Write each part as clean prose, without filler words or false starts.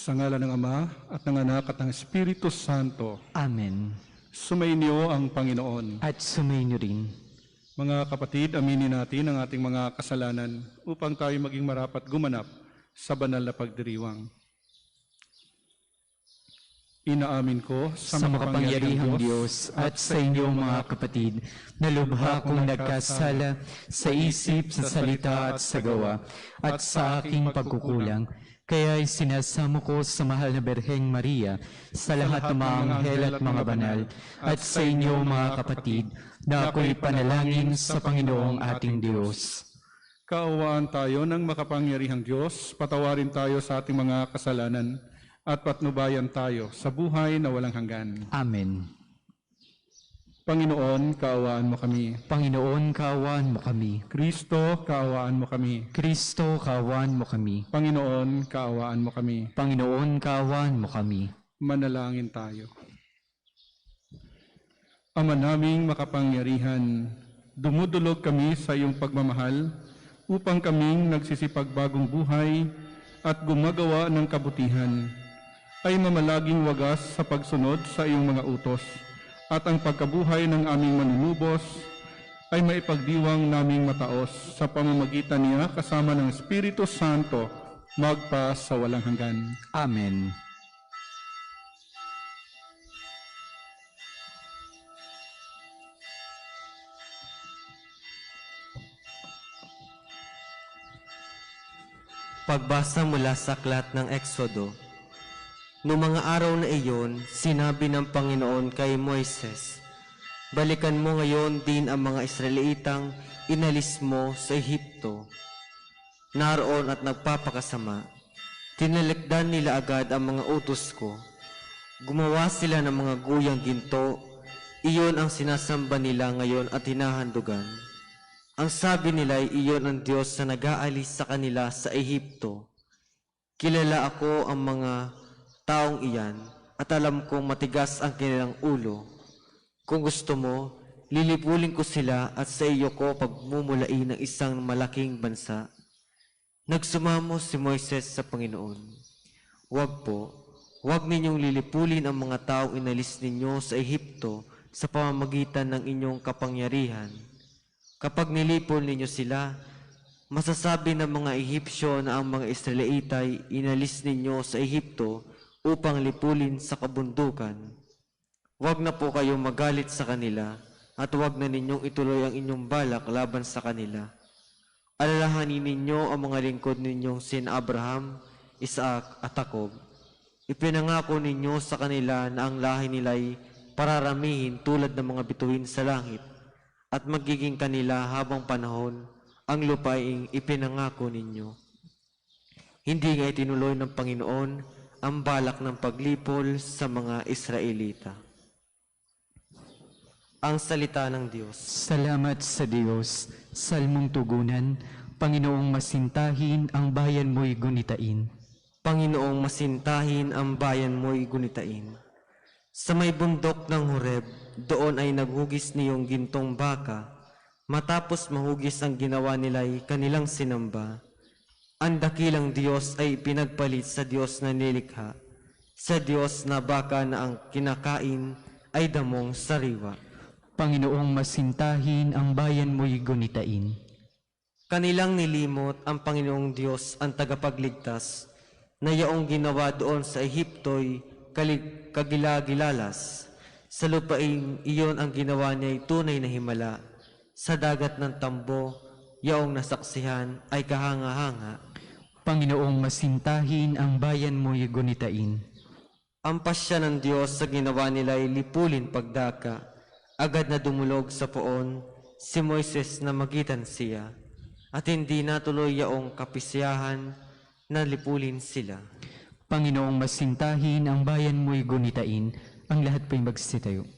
Sa ngalan ng Ama at ng Anak at ng Espiritu Santo. Amen. Sumainyo ang Panginoon. At sumainyo rin. Mga kapatid, aminin natin ang ating mga kasalanan upang tayo maging marapat gumanap sa banal na pagdiriwang. Inaamin ko Sa makapangyarihang Diyos at sa inyong mga kapatid, na lubha kong nagkasala sa isip, sa salita at sa gawa, at sa aking pagkukulang. Kaya sinasamo ko sa mahal na Birheng Maria, sa lahat ng mga anghel at mga banal, at sa inyo mga kapatid, na ako'y panalangin sa Panginoong ating Diyos. Kaawaan tayo ng makapangyarihang Diyos, patawarin tayo sa ating mga kasalanan, at patnubayan tayo sa buhay na walang hanggan. Amen. Panginoon, kaawaan mo kami. Panginoon, kaawaan mo kami. Kristo, kaawaan mo kami. Kristo, kaawaan mo kami. Panginoon, kaawaan mo kami. Panginoon, kaawaan mo kami. Manalangin tayo. Ama naming makapangyarihan, dumudulog kami sa iyong pagmamahal upang kaming nagsisipagbagong buhay at gumagawa ng kabutihan ay mamalaging wagas sa pagsunod sa iyong mga utos, at ang pagkabuhay ng aming manunubos ay maipagdiwang naming mataos sa pamamagitan niya kasama ng Espiritu Santo magpa sa walang hanggan. Amen. Pagbasa mula sa aklat ng Exodo. Noong mga araw na iyon, sinabi ng Panginoon kay Moises, "Balikan mo ngayon din ang mga Israelitang inalis mo sa Ehipto. Naroon at nagpapakasama. Tinalikdan nila agad ang mga utos ko. Gumawa sila ng mga guyang ginto. Iyon ang sinasamba nila ngayon at hinahandugan. Ang sabi nila ay iyon ang Diyos na nag-aalis sa kanila sa Ehipto. Kilala ako ang mga taong iyan at alam kong matigas ang kanilang ulo. Kung gusto mo, lilipulin ko sila at sa iyo ko pagmumulain ng isang malaking bansa." Nagsumamo si Moises sa Panginoon, Huwag ninyong lilipulin ang mga taong inalis ninyo sa Ehipto sa pamamagitan ng inyong kapangyarihan. Kapag nilipol ninyo sila, masasabi ng mga Ehipsyo na ang mga Israelita ay inalis ninyo sa Ehipto upang lipulin sa kabundukan. Huwag na po kayong magalit sa kanila at huwag na ninyong ituloy ang inyong balak laban sa kanila. Alalahanin ninyo ang mga lingkod ninyong sina Abraham, Isaac at Jacob. Ipinangako ninyo sa kanila na ang lahi nila'y pararamihin tulad ng mga bituin sa langit at magiging kanila habang panahon ang lupaing ipinangako ninyo. Hindi nga itinuloy ng Panginoon ang balak ng paglipol sa mga Israelita. Ang salita ng Diyos. Salamat sa Diyos. Salmong tugunan, Panginoong masintahin ang bayan mo'y gunitain. Panginoong masintahin ang bayan mo'y gunitain. Sa may bundok ng Horeb, doon ay naghugis niyong gintong baka. Matapos mahugis ang ginawa nila'y kanilang sinamba. Ang dakilang Diyos ay pinagpalit sa Diyos na nilikha, sa Diyos na baka na ang kinakain ay damong sariwa. Panginoong masintahin ang bayan mo'y gunitain. Kanilang nilimot ang Panginoong Diyos ang tagapagligtas, na yaong ginawa doon sa Ehipto'y kagilagilalas. Sa lupaing iyon ang ginawa niya'y tunay na himala. Sa dagat ng tambo, yaong nasaksihan ay kahanga-hanga. Panginoong masintahin ang bayan mo'y gunitain. Ang pasya ng Diyos sa ginawa nila ay lipulin pagdaka. Agad na dumulog sa poon si Moises na magitan siya, at hindi natuloy yaong kapisiyahan na lipulin sila. Panginoong masintahin ang bayan mo'y gunitain. Ang lahat po'y magsitayo.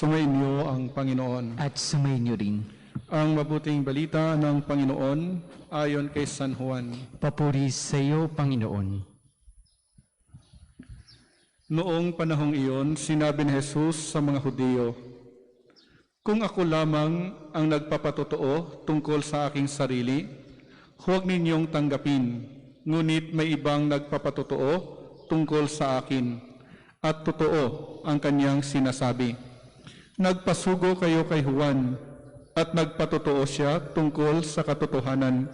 Sumainyo ang Panginoon. At sumainyo rin. Ang mabuting balita ng Panginoon ayon kay San Juan. Papuri sa iyo, Panginoon. Noong panahong iyon, sinabi ni Jesus sa mga Hudyo, "Kung ako lamang ang nagpapatotoo tungkol sa aking sarili, huwag ninyong tanggapin, ngunit may ibang nagpapatotoo tungkol sa akin, at totoo ang kanyang sinasabi. Nagpasugo kayo kay Juan, at nagpatotoo siya tungkol sa katotohanan.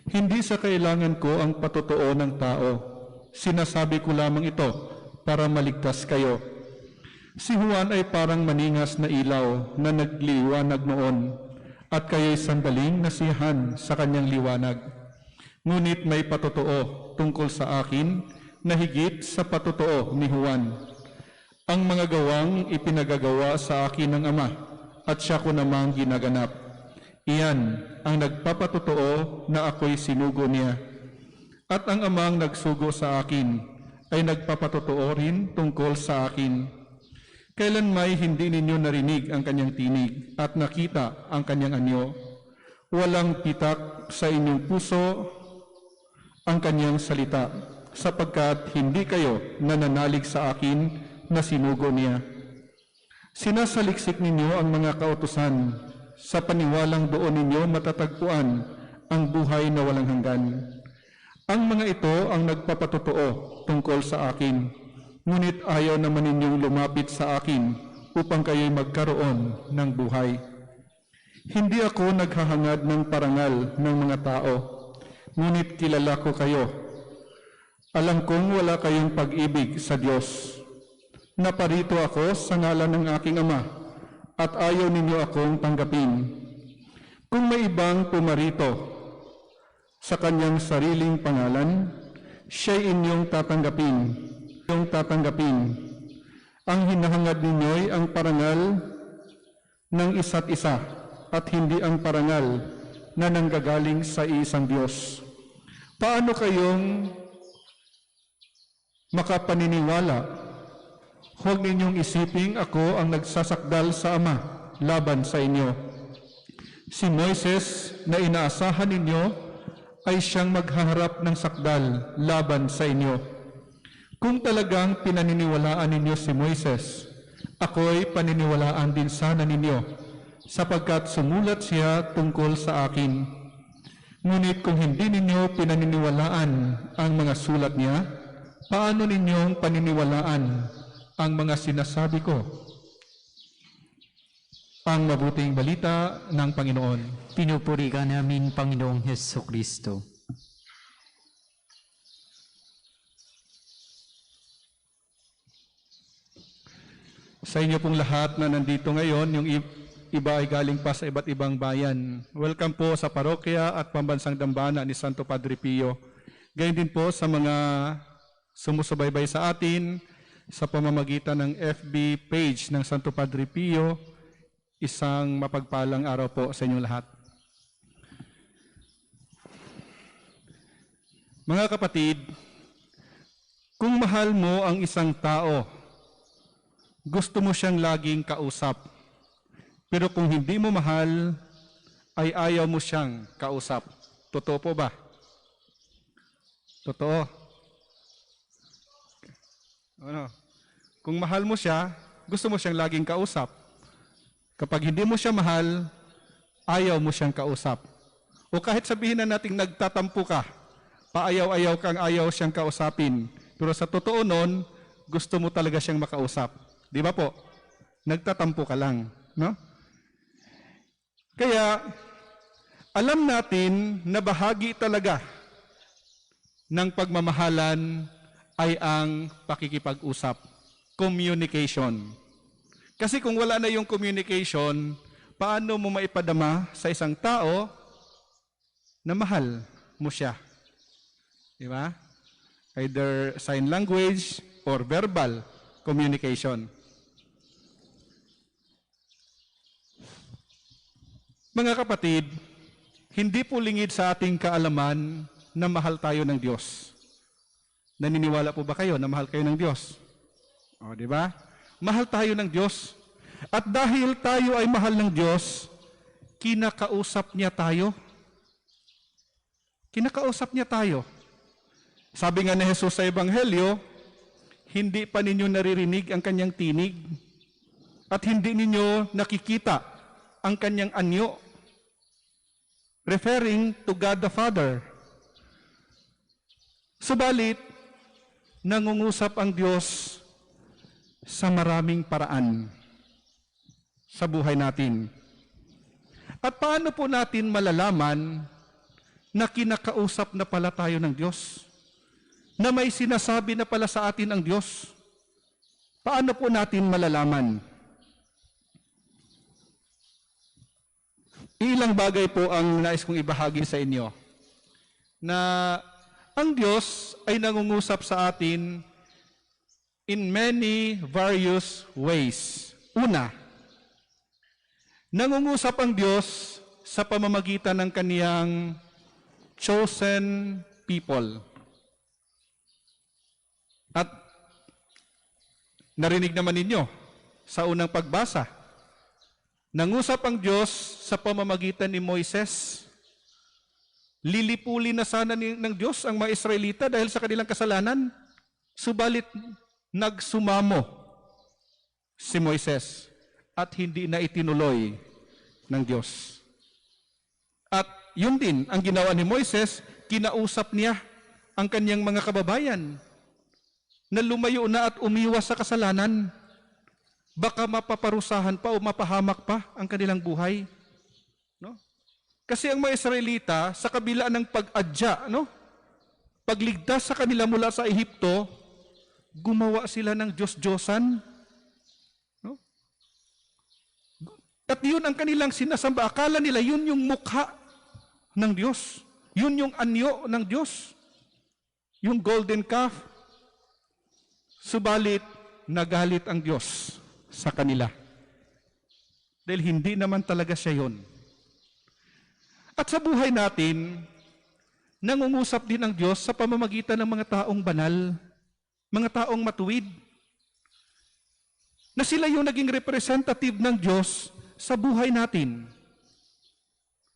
Hindi sa kailangan ko ang patotoo ng tao. Sinasabi ko lamang ito para maligtas kayo. Si Juan ay parang maningas na ilaw na nagliwanag noon, at kayo'y sandaling nasiyahan sa kanyang liwanag. Ngunit may patotoo tungkol sa akin na higit sa patotoo ni Juan. Ang mga gawang ipinagagawa sa akin ng Ama, at siya ko namang ginaganap. Iyan ang nagpapatotoo na ako'y sinugo niya. At ang Amang nagsugo sa akin ay nagpapatotoo rin tungkol sa akin. Kailan may hindi ninyo narinig ang kanyang tinig at nakita ang kanyang anyo. Walang pitak sa inyong puso ang kanyang salita, sapagkat hindi kayo nananalig sa akin na sinugo niya. Sinasaliksik ninyo ang mga kautusan, sa paniwalang doon ninyo matatagpuan ang buhay na walang hanggan. Ang mga ito ang nagpapatotoo tungkol sa akin, ngunit ayaw naman ninyong lumapit sa akin upang kayo'y magkaroon ng buhay. Hindi ako naghahangad ng parangal ng mga tao, ngunit kilala ko kayo. Alam kong wala kayong pag-ibig sa Diyos. Naparito ako sa ngalan ng aking Ama, at ayaw ninyo akong tanggapin. Kung may ibang pumarito sa kanyang sariling pangalan, siya'y inyong tatanggapin. Ang hinahangad ninyo'y ang parangal ng isa't isa, at hindi ang parangal na nanggagaling sa isang Diyos. Paano kayong makapaniniwala? Huwag ninyong isiping ako ang nagsasakdal sa Ama laban sa inyo. Si Moises na inaasahan ninyo ay siyang maghaharap ng sakdal laban sa inyo. Kung talagang pinaniniwalaan ninyo si Moises, ako'y paniniwalaan din sana ninyo, sapagkat sumulat siya tungkol sa akin. Ngunit kung hindi ninyo pinaniniwalaan ang mga sulat niya, paano ninyong paniniwalaan ang mga sinasabi ko? Ang mabuting balita ng Panginoon. Pinupuri ka namin, Panginoong Hesukristo. Sa inyo pong lahat na nandito ngayon, yung iba ay galing pa sa iba't ibang bayan. Welcome po sa parokya at pambansang dambana ni Santo Padre Pio. Gayon din po sa mga sumusubaybay sa atin sa pamamagitan ng FB page ng Santo Padre Pio. Isang mapagpalang araw po sa inyong lahat. Mga kapatid, kung mahal mo ang isang tao, gusto mo siyang laging kausap. Pero kung hindi mo mahal, ay ayaw mo siyang kausap. Totoo po ba? Totoo. Ano? Kung mahal mo siya, gusto mo siyang laging kausap. Kapag hindi mo siya mahal, ayaw mo siyang kausap. O kahit sabihin na nating nagtatampo ka, paayaw-ayaw kang ayaw siyang kausapin. Pero sa totoo nun, gusto mo talaga siyang makausap. Di ba po? Nagtatampo ka lang. No? Kaya, alam natin na bahagi talaga ng pagmamahalan ay ang pakikipag-usap, communication. Kasi kung wala na yung communication, paano mo maipadama sa isang tao na mahal mo siya? Di ba? Either sign language or verbal communication. Mga kapatid, hindi po lingid sa ating kaalaman na mahal tayo ng Diyos. Naniniwala po ba kayo na mahal kayo ng Diyos? O, di ba? Mahal tayo ng Diyos. At dahil tayo ay mahal ng Diyos, kinakausap niya tayo. Kinakausap niya tayo. Sabi nga ni Jesus sa Ebanghelyo, hindi pa ninyo naririnig ang kanyang tinig at hindi ninyo nakikita ang kanyang anyo. Referring to God the Father. Subalit, nangungusap ang Diyos sa maraming paraan sa buhay natin. At paano po natin malalaman na kinakausap na pala tayo ng Diyos? Na may sinasabi na pala sa atin ang Diyos? Paano po natin malalaman? Ilang bagay po ang nais kong ibahagi sa inyo. Na ang Diyos ay nangungusap sa atin in many various ways. Una, nangungusap ang Diyos sa pamamagitan ng kaniyang chosen people. At narinig naman ninyo sa unang pagbasa, nangusap ang Diyos sa pamamagitan ni Moises. Lilipulin na sana ng Diyos ang mga Israelita dahil sa kanilang kasalanan. Subalit, nagsumamo si Moises at hindi na itinuloy ng Diyos. At yun din ang ginawa ni Moises, kinausap niya ang kanyang mga kababayan na lumayo na at umiwas sa kasalanan. Baka mapaparusahan pa o mapahamak pa ang kanilang buhay. No? Kasi ang mga Israelita, sa kabila ng pag-adya, no? Pagligtas sa kanila mula sa Ehipto, gumawa sila ng Diyos-Diyosan. No? At yun ang kanilang sinasamba. Akala nila yun yung mukha ng Diyos. Yun yung anyo ng Diyos. Yung golden calf. Subalit, nagalit ang Diyos sa kanila. Dahil hindi naman talaga siya yun. At sa buhay natin, nangungusap din ang Diyos sa pamamagitan ng mga taong banal, mga taong matuwid, na sila yung naging representative ng Diyos sa buhay natin.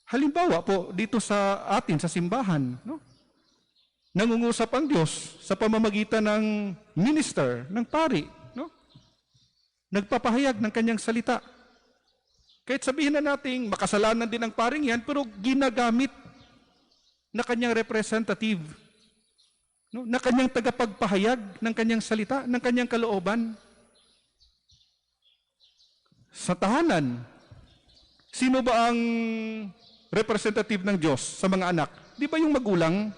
Halimbawa po, dito sa atin, sa simbahan, no? Nangungusap ang Diyos sa pamamagitan ng minister, ng pari, no? Nagpapahayag ng kanyang salita. Kahit sabihin na nating makasalanan din ang paring yan, pero ginagamit na kanyang representative, no? Na kanyang tagapagpahayag ng kanyang salita, ng kanyang kalooban. Sa tahanan, sino ba ang representative ng Diyos sa mga anak? Di ba yung magulang?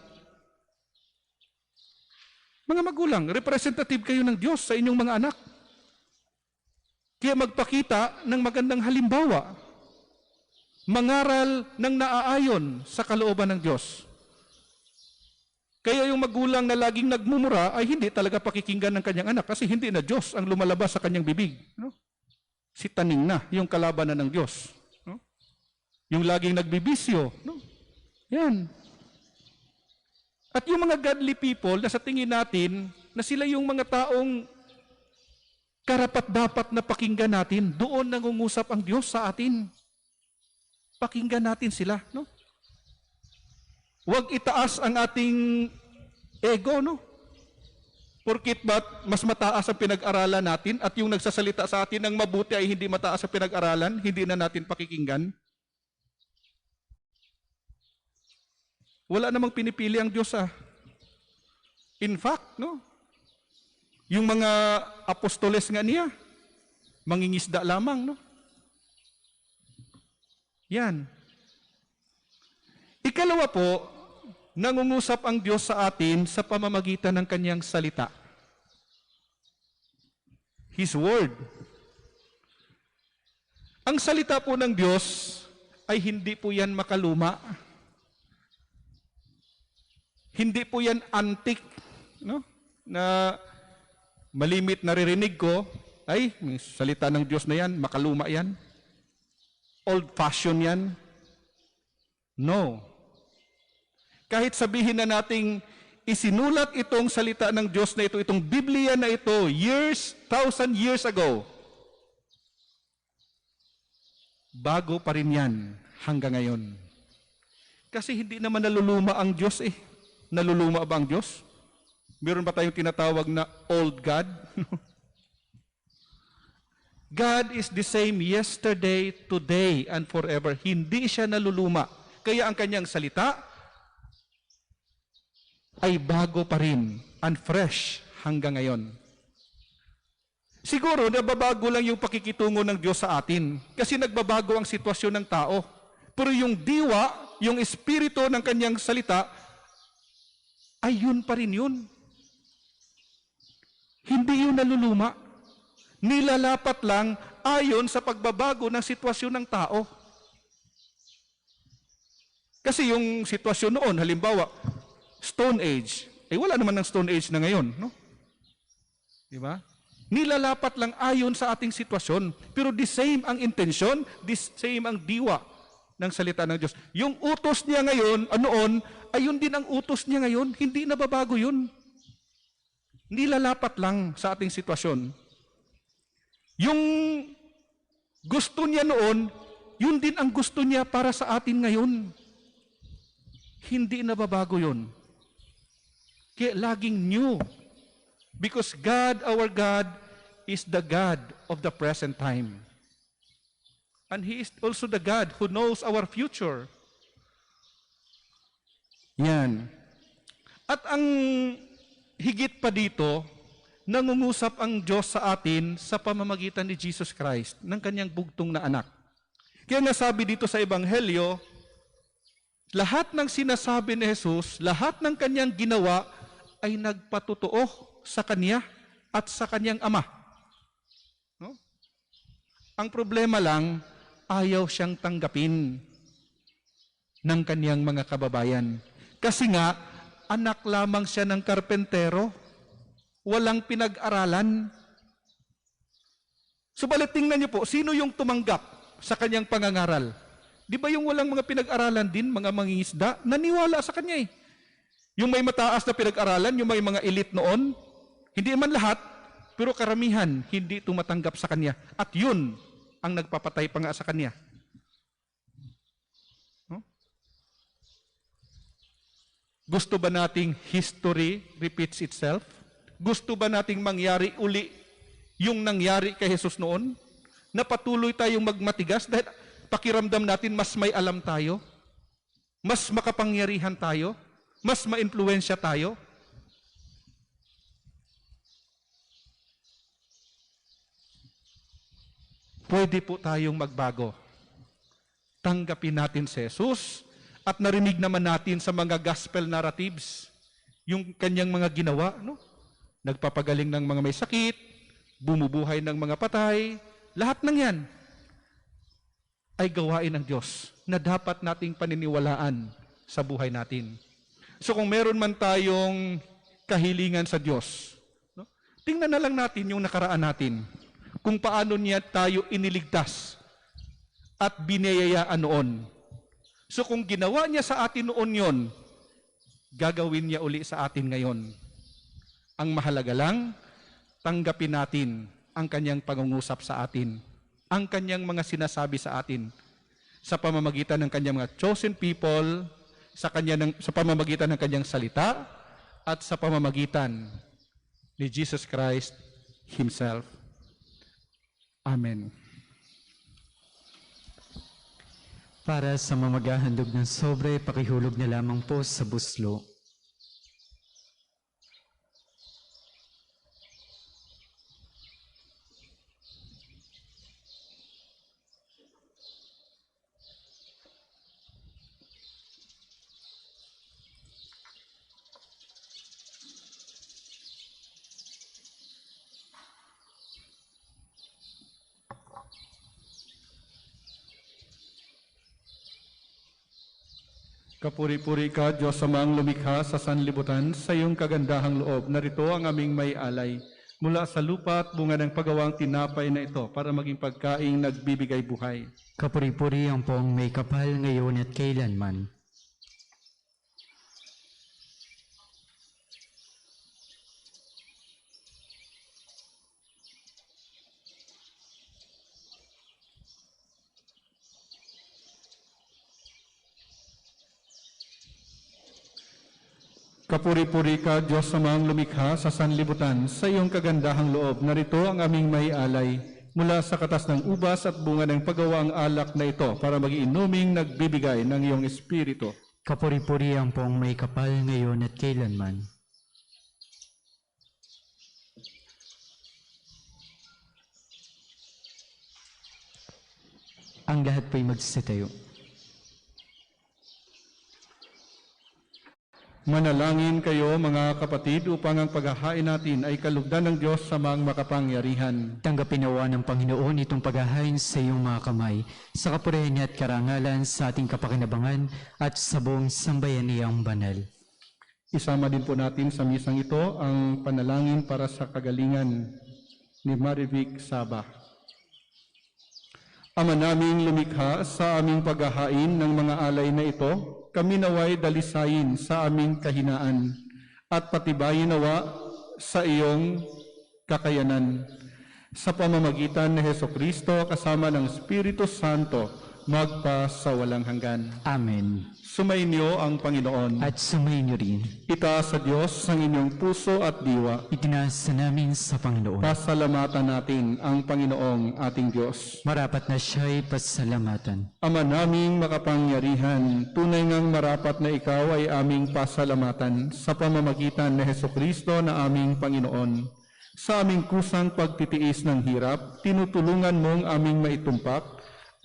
Mga magulang, representative kayo ng Diyos sa inyong mga anak. Kaya magpakita ng magandang halimbawa. Mangaral ng naaayon sa kalooban ng Diyos. Kaya yung magulang na laging nagmumura ay hindi talaga pakikinggan ng kanyang anak kasi hindi na Diyos ang lumalabas sa kanyang bibig. No? Si taning na yung kalabanan ng Diyos. No? Yung laging nagbibisyo. No? Yan. At yung mga godly people na sa tingin natin na sila yung mga taong karapat-dapat na pakinggan natin, doon nangungusap ang Diyos sa atin. Pakinggan natin sila, no? Huwag itaas ang ating ego, no? Porkit ba't mas mataas ang pinag-aralan natin at yung nagsasalita sa atin ng mabuti ay hindi mataas ang pinag-aralan, hindi na natin pakikinggan? Wala namang pinipili ang Diyos, ah. In fact, no? Yung mga apostoles nga niya, mangingisda lamang, no? Yan. Ikalawa po, nangungusap ang Diyos sa atin sa pamamagitan ng kanyang salita. His word. Ang salita po ng Diyos ay hindi po yan makaluma. Hindi po yan antique, no? Na malimit naririnig ko, ay, may salita ng Diyos na yan, makaluma yan. Old-fashioned yan. No. Kahit sabihin na nating isinulat itong salita ng Diyos na ito, itong Biblia na ito, years, 1,000 years ago, bago pa rin yan hanggang ngayon. Kasi hindi naman naluluma ang Diyos eh. Naluluma ba ang Diyos? Meron ba tayong tinatawag na old God? God is the same yesterday, today, and forever. Hindi siya naluluma. Kaya ang kanyang salita ay bago pa rin and fresh hanggang ngayon. Siguro, nababago lang yung pakikitungo ng Diyos sa atin kasi nagbabago ang sitwasyon ng tao. Pero yung diwa, yung espiritu ng kanyang salita, ay yun pa rin yun. Hindi yun naluluma. Nilalapat lang ayon sa pagbabago ng sitwasyon ng tao. Kasi yung sitwasyon noon, halimbawa, Stone Age, wala naman ng Stone Age na ngayon, no? Di ba? Nilalapat lang ayon sa ating sitwasyon, pero the same ang intensyon, the same ang diwa ng salita ng Diyos. Yung utos niya ngayon, noon, ayun din ang utos niya ngayon, hindi nababago yun. Nilalapat lang sa ating sitwasyon. Yung gusto niya noon, yun din ang gusto niya para sa atin ngayon. Hindi nababago yun. Kaya laging new. Because God, our God, is the God of the present time. And He is also the God who knows our future. Yan. At ang higit pa dito, nangungusap ang Diyos sa atin sa pamamagitan ni Jesus Christ, ng kanyang bugtong na anak. Kaya nasabi dito sa Ebanghelyo, lahat ng sinasabi ni Jesus, lahat ng kanyang ginawa, ay nagpatotoo sa kanya at sa kanyang ama. No? Ang problema lang, ayaw siyang tanggapin ng kanyang mga kababayan. Kasi nga, anak lamang siya ng karpentero, walang pinag-aralan. Subalit tingnan niyo po, sino yung tumanggap sa kanyang pangangaral? Di ba yung walang mga pinag-aralan din, mga mangingisda, naniwala sa kanya eh. Yung may mataas na pinag-aralan, yung may mga elite noon, hindi man lahat, pero karamihan hindi tumatanggap sa kanya. At yun ang nagpapatay pa nga sa kanya. No? Gusto ba nating history repeats itself? Gusto ba nating mangyari uli yung nangyari kay Jesus noon? Na patuloy tayong magmatigas dahil pakiramdam natin mas may alam tayo, mas makapangyarihan tayo, mas ma-influensya tayo. Pwede po tayong magbago. Tanggapin natin si Jesus at narinig naman natin sa mga gospel narratives yung kanyang mga ginawa, no? Nagpapagaling ng mga may sakit, bumubuhay ng mga patay, lahat ng yan ay gawain ng Diyos na dapat nating paniniwalaan sa buhay natin. So kung meron man tayong kahilingan sa Diyos, no? Tingnan na lang natin yung nakaraan natin, kung paano niya tayo iniligtas at biniyayaan noon. So kung ginawa niya sa atin noon yon, gagawin niya uli sa atin ngayon. Ang mahalaga lang, tanggapin natin ang kanyang pangungusap sa atin, ang kanyang mga sinasabi sa atin, sa pamamagitan ng kanyang mga chosen people, sa pamamagitan ng kanyang salita, at sa pamamagitan ni Jesus Christ Himself. Amen. Para sa mga maghahandog ng sobre, pakihulog na lamang po sa buslo. Kapuri-puri ka, Diyos Amang lumikha sa sanlibutan, sa iyong kagandahang loob. Narito ang aming may alay mula sa lupa at bunga ng pagawang tinapay na ito para maging pagkaing nagbibigay buhay. Kapuri-puri ang poong may kapal ngayon at kailanman. Kapuri-puri ka, Diyos amang lumikha sa sanlibutan, sa iyong kagandahang loob, narito ang aming may alay. Mula sa katas ng ubas at bunga ng paggawa ang alak na ito para magiinuming nagbibigay ng iyong espiritu. Kapuri-puri ang pong may kapal ngayon at kailanman. Ang lahat po'y magsitayo. Manalangin kayo mga kapatid upang ang paghahain natin ay kalugdan ng Diyos sa mga makapangyarihan. Tanggapin nawa ng Panginoon itong paghahain sa iyong mga kamay, sa kapurihan niya at karangalan sa ating kapakinabangan at sa buong sambayaniyang banal. Isama din po natin sa misang ito ang panalangin para sa kagalingan ni Marivic Saba. Ama naming lumikha, sa aming paghahain ng mga alay na ito, kami naway dalisayin sa aming kahinaan at patibayin nawa sa iyong kakayanan. Sa pamamagitan ni Hesukristo kasama ng Espiritu Santo, magpa sa walang hanggan. Amen. Sumainyo ang Panginoon. At sumainyo rin. Itaas sa Diyos ang inyong puso at diwa. Itinaas namin sa Panginoon. Pasalamatan natin ang Panginoong ating Diyos. Marapat na siya'y pasalamatan. Ama naming makapangyarihan, tunay ngang marapat na ikaw ay aming pasalamatan sa pamamagitan ni Hesukristo na aming Panginoon. Sa aming kusang pagtitiis ng hirap, tinutulungan mong aming maitumpak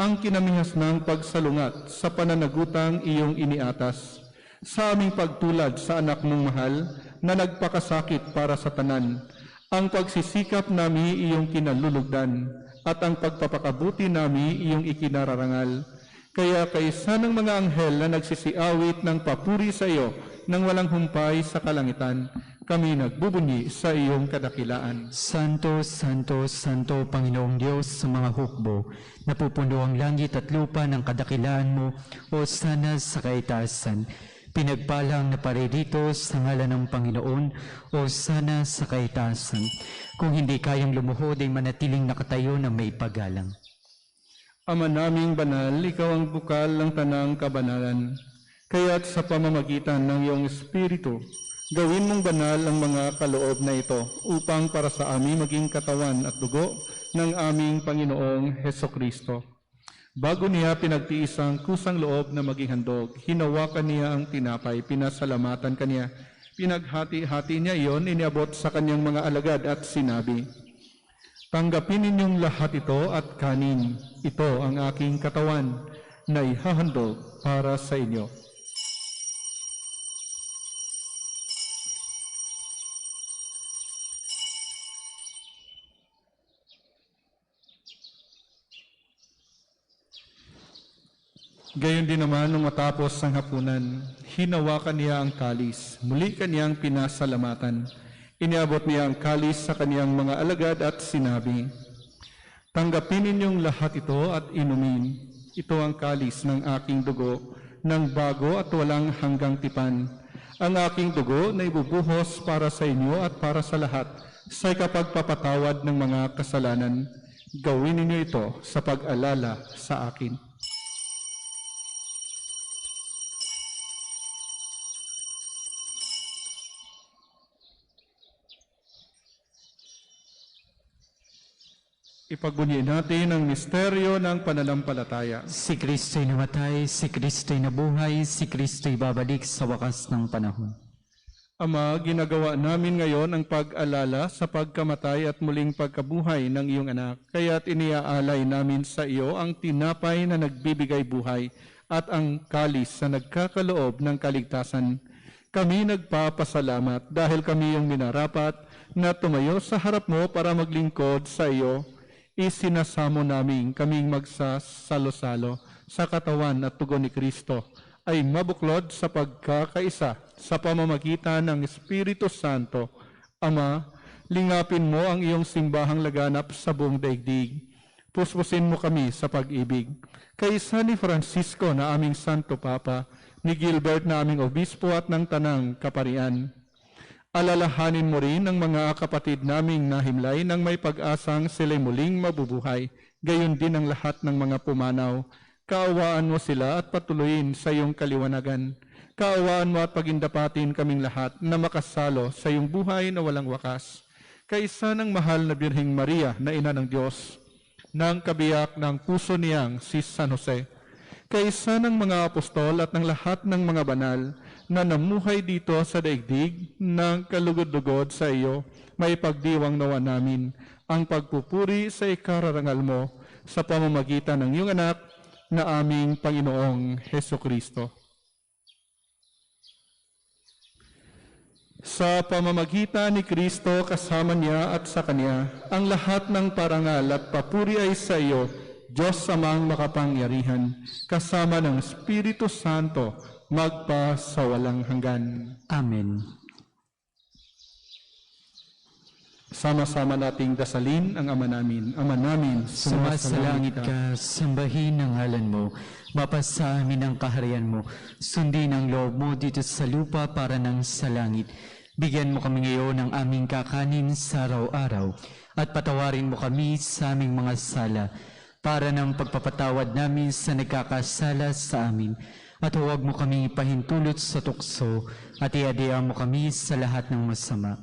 ang kinamihas ng pagsalungat sa pananagutang iyong iniatas. Sa aming pagtulad sa anak mong mahal na nagpakasakit para sa tanan, ang pagsisikap nami iyong kinalulugdan at ang pagpapakabuti nami iyong ikinararangal. Kaya kaisa ng mga anghel na nagsisiawit ng papuri sa iyo nang walang humpay sa kalangitan, kami nagbubunyi sa iyong kadakilaan. Santo, Santo, Santo, Panginoong Diyos sa mga hukbo, napupuno ang langit at lupa ng kadakilaan mo, o sana sa kaitaasan. Pinagpalang na paririto sa ngalan ng Panginoon, o sana sa kaitaasan. Kung hindi kayang lumuhod ay manatiling nakatayo na may paggalang. Ama naming banal, ikaw ang bukal ng tanang kabanalan. Kaya't sa pamamagitan ng iyong Espiritu, gawin mong banal ang mga kaloob na ito upang para sa amin maging katawan at dugo ng aming Panginoong Hesukristo. Bago niya pinagtiis ang kusang loob na maging handog, hinawakan niya ang tinapay, pinasalamatan kaniya, pinaghati-hati niya iyon, iniabot sa kanyang mga alagad at sinabi, "Tanggapin ninyong lahat ito at kanin. Ito ang aking katawan na ihahandog para sa inyo." Gayon din naman nung matapos ang hapunan, hinawakan niya ang kalis, muli kaniyang pinasalamatan. Iniabot niya ang kalis sa kaniyang mga alagad at sinabi, "Tanggapin ninyong lahat ito at inumin. Ito ang kalis ng aking dugo, ng bago at walang hanggang tipan. Ang aking dugo na ibubuhos para sa inyo at para sa lahat, sa ikapagpapatawad ng mga kasalanan. Gawin ninyo ito sa pag-alala sa akin." Ipagbunyi natin ang misteryo ng pananampalataya. Si Kristo'y namatay, si Kristo'y nabuhay, si Kristo'y babalik sa wakas ng panahon. Ama, ginagawa namin ngayon ang pag-alala sa pagkamatay at muling pagkabuhay ng iyong anak. Kaya't iniaalay namin sa iyo ang tinapay na nagbibigay buhay at ang kalis na nagkakaloob ng kaligtasan. Kami nagpapasalamat dahil kami yung minarapat na tumayo sa harap mo para maglingkod sa iyo. Isinasamo namin kaming magsasalo-salo sa katawan at tugon ni Kristo ay mabuklod sa pagkakaisa sa pamamagitan ng Espiritu Santo. Ama, lingapin mo ang iyong simbahang laganap sa buong daigdig. Puspusin mo kami sa pag-ibig. Kaisa ni Francisco na aming Santo Papa, ni Gilbert na aming Obispo at ng Tanang Kaparian. Alalahanin mo rin ang mga kapatid naming nahimlay nang may pag-asang sila'y muling mabubuhay, gayon din ang lahat ng mga pumanaw. Kaawaan mo sila at patuloyin sa iyong kaliwanagan. kaawaan mo at pagindapatin kaming lahat na makasalo sa iyong buhay na walang wakas. Kaisa ng mahal na Birheng Maria na ina ng Diyos, ng kabiyak ng puso niyang si San Jose, kaisa ng mga apostol at ng lahat ng mga banal na namuhay dito sa daigdig ng kalugod-lugod sa iyo, may pagdiwang nawa namin ang pagpupuri sa ikararangal mo sa pamamagitan ng iyong anak na aming Panginoong Hesukristo. Sa pamamagitan ni Kristo kasama niya at sa Kanya, ang lahat ng parangal at papuri ay sa iyo, Diyos Amang makapangyarihan, kasama ng Espiritu Santo, magpa sa walang hanggan. Amen. Sama-sama nating dasalin ang Ama namin. Ama namin, Sumasalangit ka, sambahin ang ngalan mo, mapasa amin ang kaharian mo, sundin ang loob mo dito sa lupa para nang sa langit. Bigyan mo kami ngayon ng aming kakanin sa araw-araw, at patawarin mo kami sa aming mga sala, para ng pagpapatawad namin sa nagkakasala sa amin. At huwag mo kami ipahintulot sa tukso, at iadya mo kami sa lahat ng masama.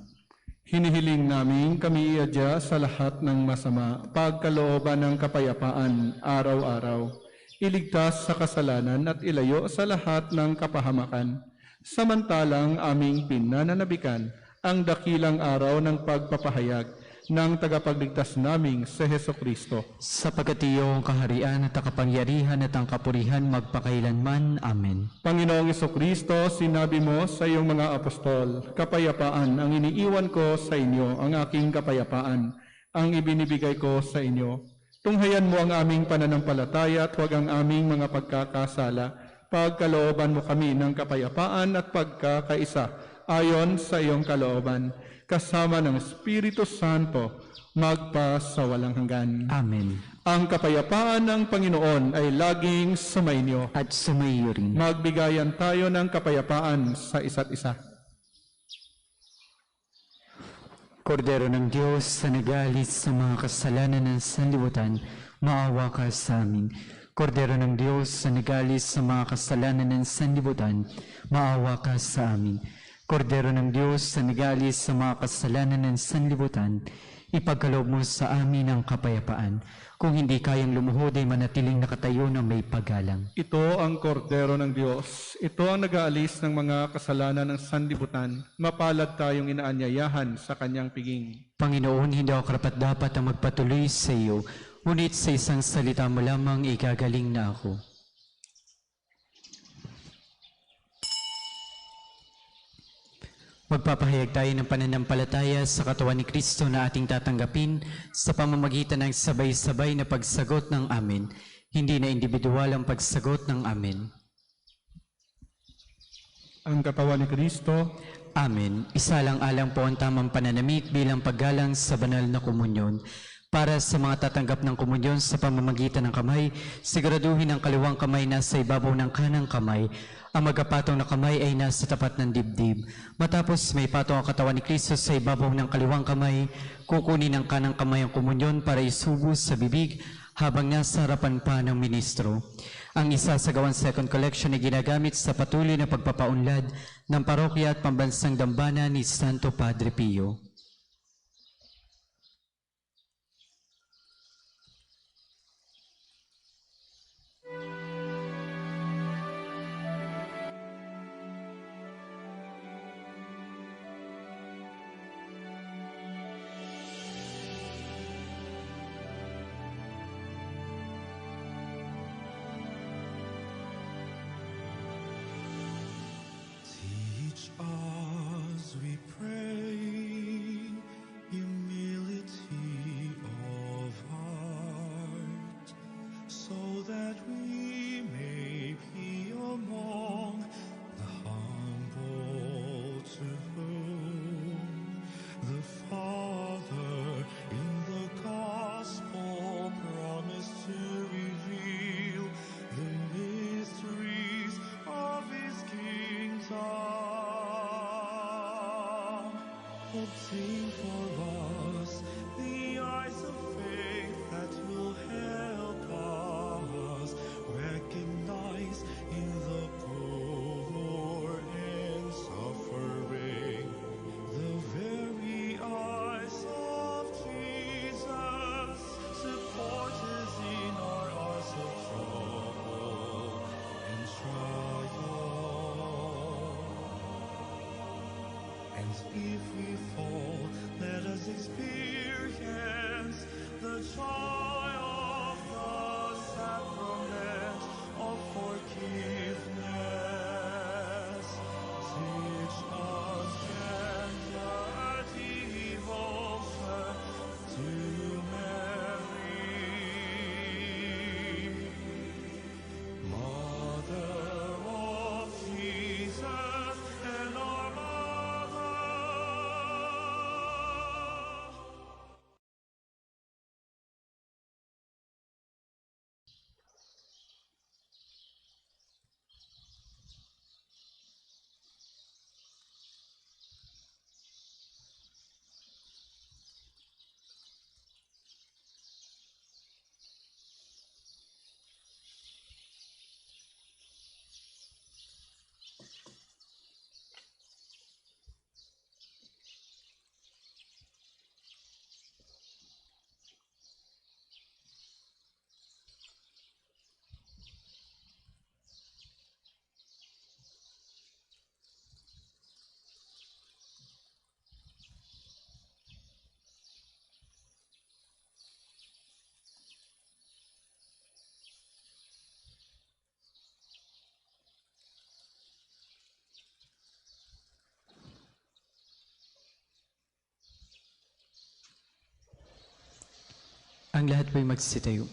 Hinihiling namin kami iadya sa lahat ng masama, pagkalooban ng kapayapaan araw-araw. Iligtas sa kasalanan at ilayo sa lahat ng kapahamakan. Samantalang aming pinananabikan ang dakilang araw ng pagpapahayag ng tagapagligtas naming si Hesukristo. Sapagkat iyo ang kaharian at ang kapangyarihan at ang kapurihan magpakailanman. Amen. Panginoong Hesukristo, sinabi mo sa iyong mga apostol, kapayapaan ang iniiwan ko sa inyo, ang aking kapayapaan ang ibinibigay ko sa inyo. Tunghayan mo ang aming pananampalataya at huwag ang aming mga pagkakasala. Pagkalooban mo kami ng kapayapaan at pagkakaisa ayon sa iyong kalooban, kasama ng Espiritu Santo, magpa sa walang hanggan. Amen. Ang kapayapaan ng Panginoon ay laging sumainyo. At sumaiyo rin. Magbigayan tayo ng kapayapaan sa isa't isa. Kordero ng Diyos, sa nagalis sa mga kasalanan ng sanlibutan, maawa ka sa amin. Kordero ng Diyos, sa nagalis sa mga kasalanan ng sanlibutan, maawa ka sa amin. Kordero ng Diyos, sa nagalis sa mga kasalanan ng sanlibutan, ipagkaloob mo sa amin ang kapayapaan. Kung hindi kayang lumuhod ay manatiling nakatayo na may paggalang. Ito ang kordero ng Diyos. Ito ang nag-aalis ng mga kasalanan ng sanlibutan. Mapalad tayong inaanyayahan sa kanyang piging. Panginoon, hindi ako karapat-dapat ang magpatuloy sa iyo, ngunit sa isang salita mo lamang igagaling na ako. Magpapahayag tayo ng pananampalataya sa katawan ni Kristo na ating tatanggapin sa pamamagitan ng sabay-sabay na pagsagot ng amen. Hindi na individual ang pagsagot ng amen. Ang katawan ni Kristo. Amen. Isalang-alang po ang tamang pananamit bilang paggalang sa banal na komunyon. Para sa mga tatanggap ng komunyon sa pamamagitan ng kamay, siguraduhin ang kaliwang kamay nasa ibabaw ng kanang kamay. Ang magkapatong na kamay ay nasa tapat ng dibdib. Matapos may patong ang katawan ni Kristo sa ibabaw ng kaliwang kamay, kukunin ang kanang kamay ang komunyon para isubo sa bibig habang nasa harapan pa ng ministro. Ang isa sa gawang second collection ay ginagamit sa patuloy na pagpapaunlad ng parokya at pambansang dambana ni Santo Padre Pio. Teach us, we pray, humility of heart, so that we may be among the humble to whom the Father in the gospel promised to reveal the mysteries of his kingdom. Obtain for us the eyes of faith that will help us recognize in the poor if we fall, let us experience the joy of the sacrament of forgiveness. Teach us tender devotion to Mary, Mother of Jesus and our Mother. Ang lahat po'y magsitayo.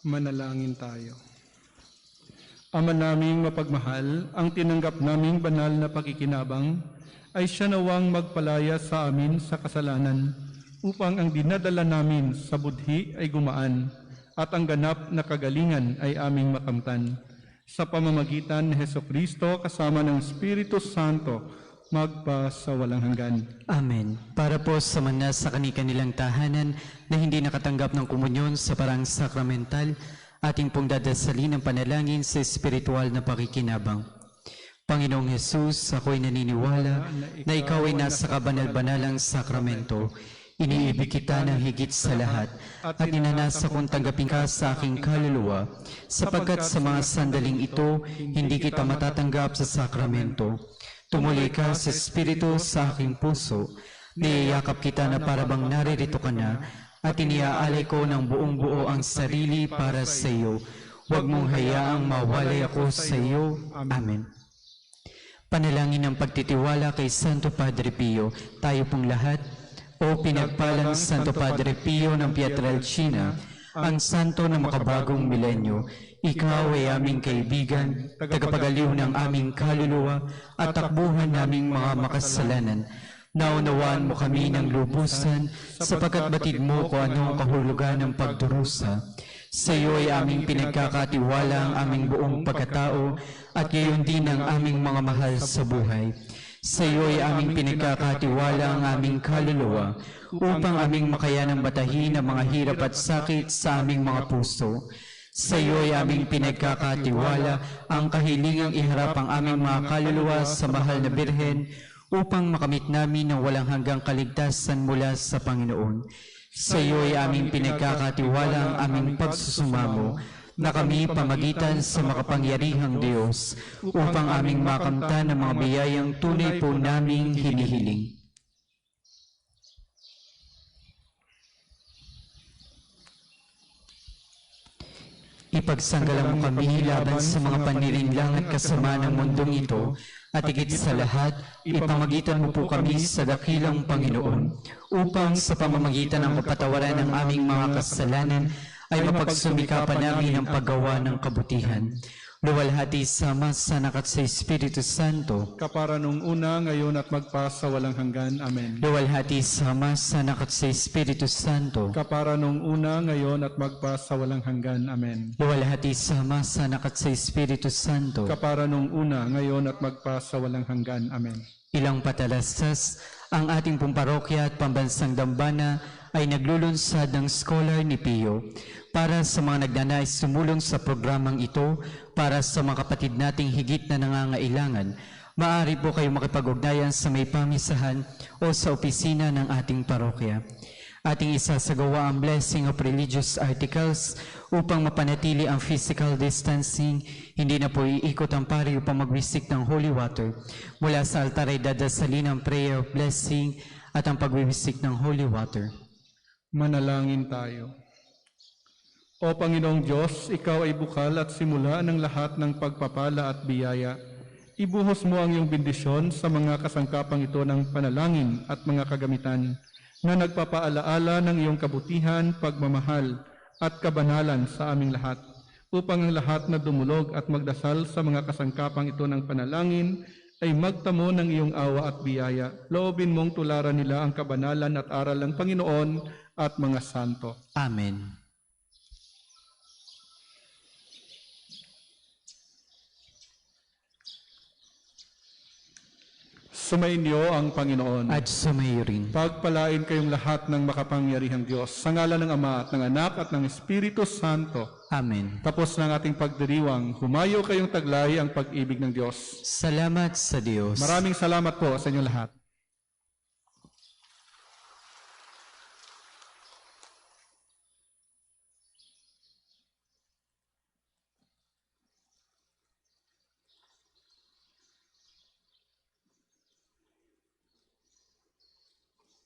Manalangin tayo. Ama naming mapagmahal, ang tinanggap naming banal na pakikinabang ay siya nawang magpalaya sa amin sa kasalanan upang ang dinadala namin sa budhi ay gumaan at ang ganap na kagalingan ay aming makamtan. Sa pamamagitan ni Hesukristo kasama ng Espiritu Santo, magpa sa walang hanggan. Amen. Para po sa mga sa kanilang tahanan na hindi nakatanggap ng komunyon sa parang sakramental, ating pong dadasalin ang panalangin sa espiritual na pakikinabang. Panginoong Hesus, ako'y naniniwala na ikaw ay nasa kabanal-banalang sakramento. Iniibig kita ng higit sa lahat at inanasa kong tanggapin ka sa aking kaluluwa, sapagkat sa mga sandaling ito, hindi kita matatanggap sa sakramento. Tumuli ka sa Espiritu sa aking puso, niyayakap kita na parabang naririto ka na, at iniaalay ko ng buong buo ang sarili para sa iyo. Huwag mong hayaang mawalay ako sa iyo. Amen. Panalangin ng pagtitiwala kay Santo Padre Pio, tayo pong lahat. O pinagpalang Santo Padre Pio ng Pietrelcina, ang santo na makabagong milenyo, ikaw ay aming kaibigan, tagapagaliw ng aming kaluluwa at takbuhan naming mga makasalanan. Naunawaan mo kami ng lubusan, sapagkat batid mo kung anong kahulugan ng pagdurusa. Sa iyo ay aming pinagkakatiwala ang aming buong pagkatao at gayon din ang aming mga mahal sa buhay. Sa iyo ay aming pinagkakatiwala ang aming kaluluwa upang aming makayanang batahin ang mga hirap at sakit sa aming mga puso. Sa iyo ay aming pinagkakatiwala ang kahilingang iharap ang aming mga kaluluwa sa mahal na Birhen upang makamit namin ang walang hanggang kaligtasan mula sa Panginoon. Sa iyo ay aming pinagkakatiwala ang aming pagsusumamo na kami pamagitan sa makapangyarihang Diyos upang aming makamtan ang mga biyayang tunay po naming hinihiling. Ipagsanggalang mo kami laban sa mga panlilinlang at kasama ng mundong ito, at higit sa lahat, ipamagitan mo po kami sa dakilang Panginoon, upang sa pamamagitan ng kapatawaran ng aming mga kasalanan, ay mapagsumikapan namin ang paggawa ng kabutihan. Luwalhati sa Ama, sa Anak at sa Espiritu Santo, Kapara nung una, ngayon at magpa sa walang hanggan. Amen. luwalhati sa Ama, sa Anak at sa Espiritu Santo, Kapara nung una, ngayon at magpa sa walang hanggan. Amen. luwalhati sa Ama, sa Anak at sa Espiritu Santo. Kapara nung una, ngayon at magpa sa walang hanggan. Amen. Ilang patalastas, ang ating pong parokya at pambansang dambana ay naglulunsad ng Scholar ni Pio para sa mga nagnanais tumulong sa programang ito para sa mga kapatid nating higit na nangangailangan. Maaari po kayo makipag-ugnayan sa may pamisahan o sa opisina ng ating parokya. Ating isasagawa ang blessing of religious articles upang mapanatili ang physical distancing. Hindi na po iikot ang pari upang mag-receive ng holy water. Mula sa altar ay dadasalin ang prayer of blessing at ang pag-receive ng holy water. Manalangin tayo. O Panginoong Diyos, Ikaw ay bukal at simula ng lahat ng pagpapala at biyaya. Ibuhos mo ang iyong bendisyon sa mga kasangkapang ito ng panalangin at mga kagamitan na nagpapaalaala ng iyong kabutihan, pagmamahal at kabanalan sa aming lahat, upang ang lahat na dumulog at magdasal sa mga kasangkapang ito ng panalangin ay magtamo ng iyong awa at biyaya. Loobin mong tularan nila ang kabanalan at aral ng Panginoon at mga santo. Amen. Sumainyo ang Panginoon. At sumayo rin. Pagpalain kayong lahat ng makapangyarihang Diyos, sa ngalan ng Ama at ng Anak at ng Espiritu Santo. Amen. Tapos ng ating pagdiriwang, humayo kayong taglay ang pag-ibig ng Diyos. Salamat sa Diyos. Maraming salamat po sa inyo lahat.